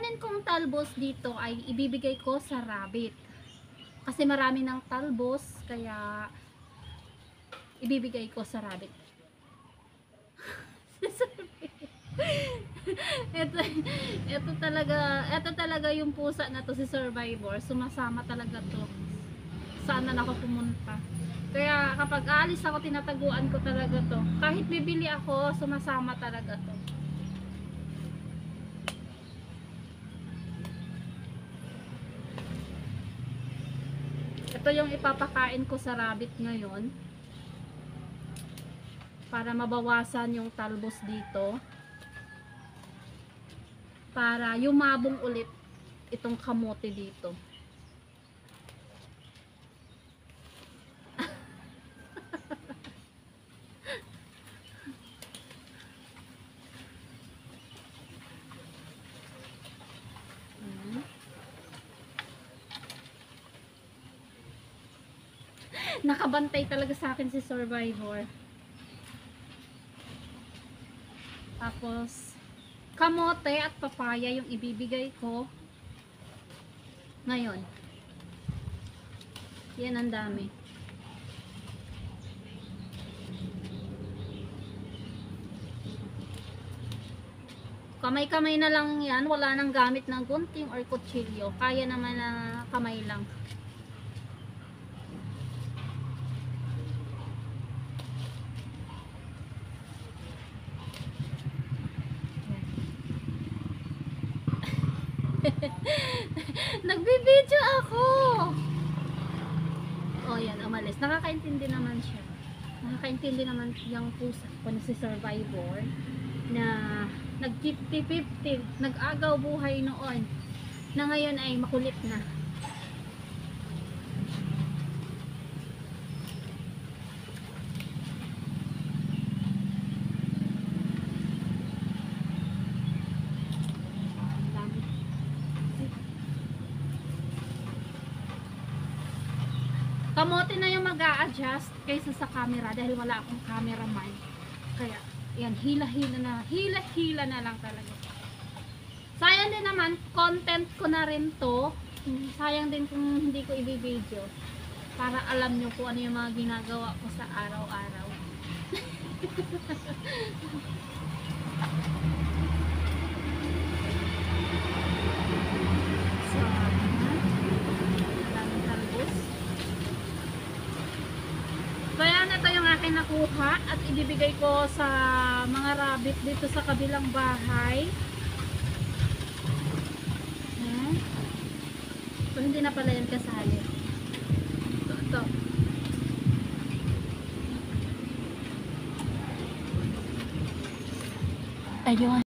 kukunin kong talbos dito ay ibibigay ko sa rabbit. Kasi marami ng talbos, kaya ibibigay ko sa rabbit. ito talaga yung pusa na to, si Survivor. Sumasama talaga to. Saan na ako pumunta. Kaya kapag aalis ako, tinataguan ko talaga to. Kahit bibili ako, sumasama talaga to. Ito yung ipapakain ko sa rabbit ngayon. Para mabawasan yung talbos dito. Para yumabong ulit itong kamote dito. Nakabantay talaga sa akin si Survivor. Tapos kamote at papaya yung ibibigay ko ngayon. Yan ang dami. Kamay-kamay na lang yan. Wala nang gamit ng gunting or kutsilyo. Kaya naman na kamay lang. Nagbibideo ako. Oh, yan, umalis. Nakakaintindi naman siya. Nakakaintindi naman yung pusa kung si Survivor na nag 50-50, nag-agaw buhay noon, na ngayon ay makulit na. Kamote na yung mag-a-adjust kaysa sa camera dahil wala akong cameraman. Kaya, yan, hila-hila na lang talaga. Sayang din naman, content ko na rin to. Sayang din kung hindi ko i-video. Para alam nyo kung ano yung mga ginagawa ko sa araw-araw. Nakuha at ibibigay ko sa mga rabbit dito sa kabilang bahay. So, hindi na pala yan kasali. Ito. Ayun.